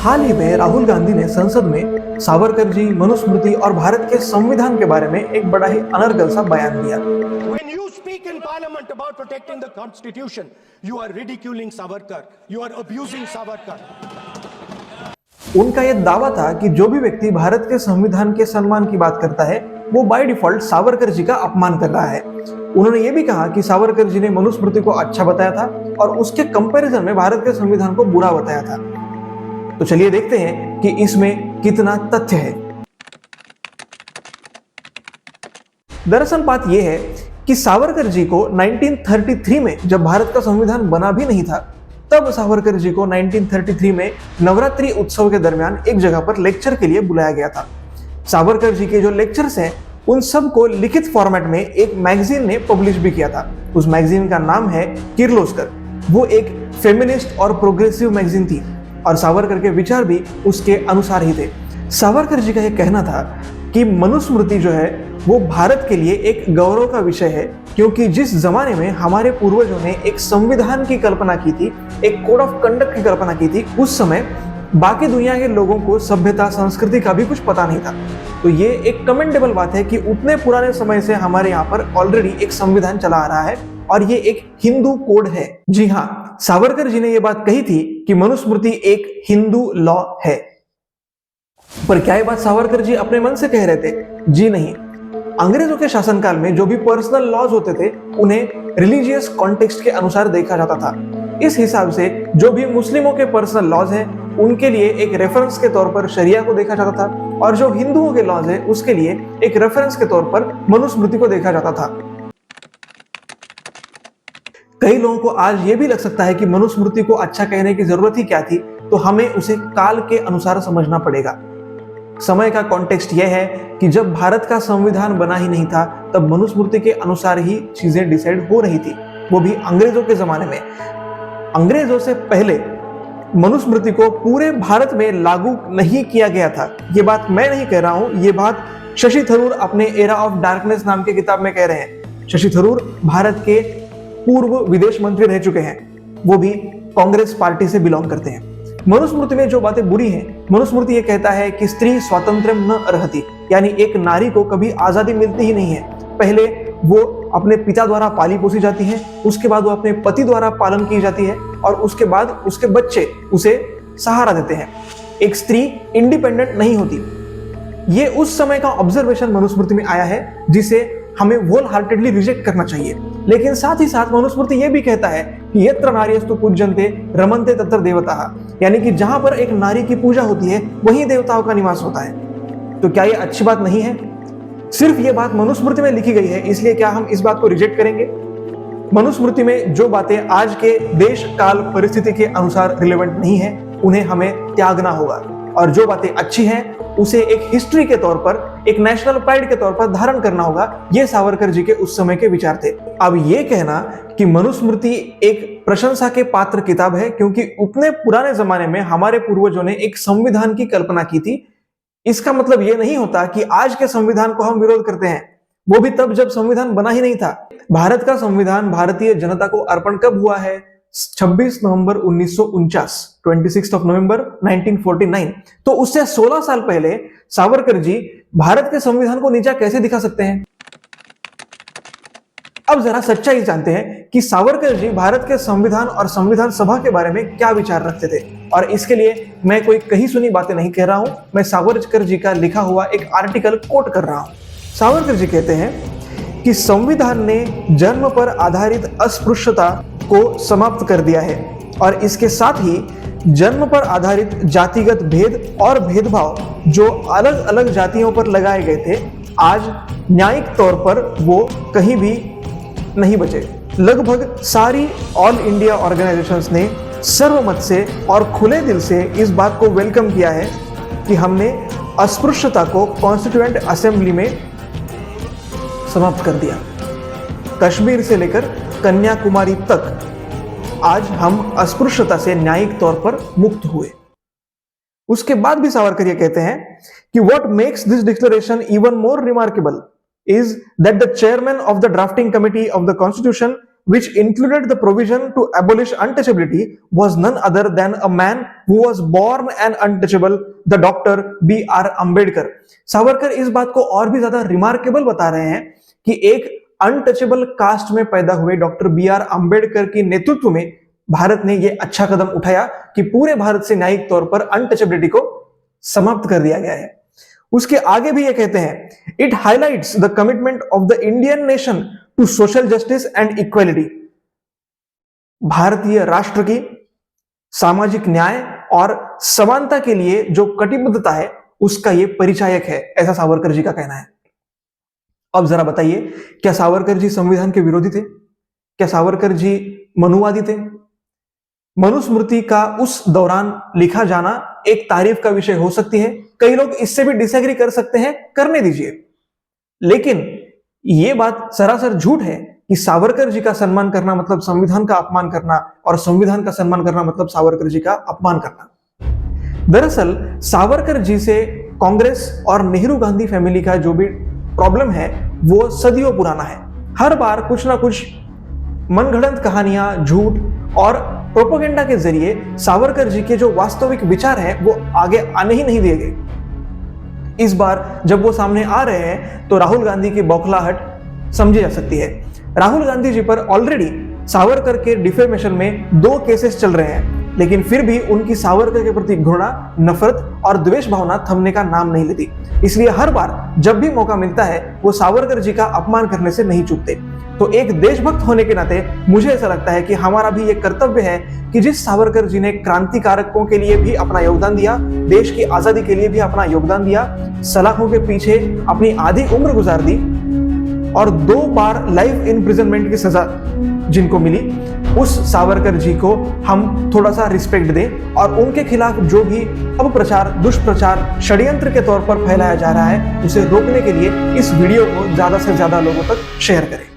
हाल ही में राहुल गांधी ने संसद में सावरकर जी, मनुस्मृति और भारत के संविधान के बारे में एक बड़ा ही अनर्गल सा बयान दिया। When you speak in parliament about protecting the constitution, you are ridiculing Savarkar, you are abusing Savarkar. उनका यह दावा था कि जो भी व्यक्ति भारत के संविधान के सम्मान की बात करता है वो बाय डिफॉल्ट सावरकर जी का अपमान कर रहा है। उन्होंने ये भी कहा कि सावरकर जी ने मनुस्मृति को अच्छा बताया था और उसके कंपैरिजन में भारत के संविधान को बुरा बताया था। तो चलिए देखते हैं कि इसमें कितना तथ्य है। दरअसल बात यह है कि सावरकर जी को 1933 में जब भारत का संविधान बना भी नहीं था, तब सावरकर जी को 1933 में नवरात्रि उत्सव के दरमियान एक जगह पर लेक्चर के लिए बुलाया गया था। सावरकर जी के जो लेक्चर्स हैं उन सब को लिखित फॉर्मेट में एक मैगजीन ने पब्लिश भी किया था। उस मैगजीन का नाम है किर्लोस्कर। वो एक फेमिनिस्ट और प्रोग्रेसिव मैगजीन थी और सावरकर के विचार भी उसके अनुसार ही थे। सावरकर जी का यह कहना था कि मनुस्मृति जो है वो भारत के लिए एक गौरव का विषय है, क्योंकि जिस जमाने में हमारे पूर्वजों ने एक संविधान की कल्पना की थी, एक कोड ऑफ कंडक्ट की कल्पना की थी, उस समय बाकी दुनिया के लोगों को सभ्यता संस्कृति का भी कुछ पता नहीं था। तो ये एक कमेंडेबल बात है कि उतने पुराने समय से हमारे यहाँ पर ऑलरेडी एक संविधान चला आ रहा है और ये एक हिंदू कोड है। जी हाँ, सावरकर जी ने ये बात कही थी कि मनुस्मृति एक हिंदू लॉ है। पर क्या ये बात सावरकर जी अपने मन से कह रहे थे? जी नहीं। अंग्रेजों के शासनकाल में जो भी पर्सनल लॉज होते थे उन्हें रिलीजियस कॉन्टेक्स्ट के अनुसार देखा जाता था। इस हिसाब से जो भी मुस्लिमों के पर्सनल लॉज हैं उनके लिए एक रेफरेंस के तौर पर शरिया को देखा जाता था और जो हिंदुओं के लॉज हैं उसके लिए एक रेफरेंस के तौर पर मनुस्मृति को देखा जाता था। कई लोगों को आज ये भी लग सकता है कि मनुस्मृति को अच्छा कहने की जरूरत ही क्या थी, तो हमें उसे काल के अनुसार समझना पड़ेगा। समय का कॉन्टेक्स्ट यह है कि जब भारत का संविधान बना ही नहीं था तब मनुस्मृति के अनुसार ही चीजें डिसाइड हो रही थी, वो भी अंग्रेजों के जमाने में। अंग्रेजों से पहले मनुस्मृति को पूरे भारत में लागू नहीं किया गया था। ये बात मैं नहीं कह रहा हूं, ये बात शशि थरूर अपने एरा ऑफ डार्कनेस नाम की किताब में कह रहे हैं। शशि थरूर भारत के पूर्व विदेश मंत्री रह चुके हैं, वो भी कांग्रेस पार्टी से बिलोंग करते हैं। मनुस्मृति में जो बातें बुरी हैं, मनुस्मृति ये कहता है कि स्त्री स्वातंत्र्यम न अर्हति, यानी एक नारी को कभी आजादी मिलती ही नहीं है। पहले वो अपने पिता द्वारा पाली पोसी जाती है, उसके बाद वो अपने पति द्वारा पालन की जाती है और उसके बाद उसके बच्चे उसे सहारा देते हैं। एक स्त्री इंडिपेंडेंट नहीं होती। ये उस समय का ऑब्जर्वेशन मनुस्मृति में आया है जिसे हमें होल हार्टेडली रिजेक्ट करना चाहिए। लेकिन साथ ही साथ मनुस्मृति ये भी कहता है कि यत्र नार्यस्तु पूज्यन्ते रमन्ते तत्र देवताः, यानी कि जहां पर एक नारी की पूजा होती है वहीं देवताओं का निवास होता है। तो क्या ये अच्छी बात नहीं है? सिर्फ ये बात मनुस्मृति में लिखी गई है, इसलिए क्या हम इस बात को रिजेक्ट करेंगे? मनुस्मृति में जो बातें आज के देश काल परिस्थिति के अनुसार रिलेवेंट नहीं है उन्हें हमें त्यागना होगा, और जो बातें अच्छी हैं उसे एक हिस्ट्री के तौर पर, एक नेशनल प्राइड के तौर पर धारण करना होगा। ये सावरकर जी के उस समय के विचार थे। अब ये कहना कि मनुस्मृति एक प्रशंसा के पात्र किताब है क्योंकि उतने पुराने जमाने में हमारे पूर्वजों ने एक संविधान की कल्पना की थी, इसका मतलब ये नहीं होता कि आज के संविधान को हम विरोध करते हैं। वो भी तब जब संविधान बना ही नहीं था। भारत का संविधान भारतीय जनता को अर्पण कब हुआ है? 26 नवंबर 1949, 26 नवंबर 1949। तो उससे 16 साल पहले सावरकर जी भारत के संविधान को नीचा कैसे दिखा सकते हैं? अब जरा सच्चाई जानते हैं कि सावरकर जी भारत के संविधान और संविधान सभा के बारे में क्या विचार रखते थे। और इसके लिए मैं कोई कही सुनी बातें नहीं कह रहा हूं, मैं सावरकर जी का लिखा हुआ एक आर्टिकल कोट कर रहा हूं। सावरकर जी कहते हैं कि संविधान ने जन्म पर आधारित अस्पृश्यता को समाप्त कर दिया है और इसके साथ ही जन्म पर आधारित जातिगत भेद और भेदभाव जो अलग अलग जातियों पर लगाए गए थे, आज न्यायिक तौर पर वो कहीं भी नहीं बचे। लगभग सारी ऑल इंडिया ऑर्गेनाइजेशंस ने सर्वमत से और खुले दिल से इस बात को वेलकम किया है कि हमने अस्पृश्यता को कॉन्स्टिट्यूएंट असेंबली में समाप्त कर दिया। कश्मीर से लेकर कन्याकुमारी तक आज हम अस्पृश्यता से न्यायिक तौर पर मुक्त हुए। उसके बाद भी सावरकर ये कहते हैं कि what makes this declaration even more remarkable is that the chairman of the drafting committee of the constitution which included the provision to abolish untouchability, was none other than a man who was born an untouchable, the Dr. B.R. Ambedkar. Savarkar इस बात को और भी ज्यादा remarkable बता रहे हैं कि एक अनटचेबल कास्ट में पैदा हुए डॉक्टर B.R. अम्बेडकर के नेतृत्व में भारत ने यह अच्छा कदम उठाया कि पूरे भारत से न्यायिक तौर पर अनटचेबिलिटी को समाप्त कर दिया गया है। उसके आगे भी ये कहते हैं, it highlights the commitment of the Indian nation to social justice and equality. भारतीय राष्ट्र की सामाजिक न्याय और समानता के लिए जो कटिबद्धता है उसका यह परिचायक है, ऐसा सावरकर जी का कहना है। अब जरा बताइए, क्या सावरकर जी संविधान के विरोधी थे? क्या सावरकर जी मनुवादी थे? मनुस्मृति का उस दौरान लिखा जाना एक तारीफ का विषय हो सकती है, कई लोग इससे भी डिसएग्री कर सकते हैं, करने दीजिए, लेकिन यह बात सरासर झूठ है कि सावरकर जी का सम्मान करना मतलब संविधान का अपमान करना और संविधान का सम्मान करना मतलब सावरकर जी का अपमान करना। दरअसल सावरकर जी से कांग्रेस और नेहरू गांधी फैमिली का जो भी प्रॉब्लम है वो सदियों पुराना है। हर बार कुछ ना कुछ मनगढ़ंत कहानियां, झूठ और प्रोपेगेंडा के जरिए सावरकर जी के जो वास्तविक विचार हैं वो आगे आने ही नहीं दिए गए। इस बार जब वो सामने आ रहे हैं तो राहुल गांधी की बौखलाहट समझी जा सकती है। राहुल गांधी जी पर ऑलरेडी सावरकर के डिफेमेशन में 2 केसेस चल रहे हैं, लेकिन फिर भी उनकी सावरकर के प्रति घृणा, नफरत और द्वेष भावना थमने का नाम नहीं लेती। इसलिए हर बार जब भी मौका मिलता है वो सावरकर जी का अपमान करने से नहीं चूकते। तो एक देशभक्त होने के नाते मुझे ऐसा लगता है कि हमारा भी ये कर्तव्य है कि जिस सावरकर जी ने क्रांतिकारकों के लिए भी अपना योगदान दिया, देश की आजादी के लिए भी अपना योगदान दिया, सलाखों के पीछे अपनी आधी उम्र गुजार दी और 2 बार लाइफ इम्प्रिजनमेंट की सजा जिनको मिली, उस सावरकर जी को हम थोड़ा सा रिस्पेक्ट दें और उनके खिलाफ जो भी अपप्रचार, दुष्प्रचार, षड्यंत्र के तौर पर फैलाया जा रहा है उसे रोकने के लिए इस वीडियो को ज्यादा से ज्यादा लोगों तक शेयर करें।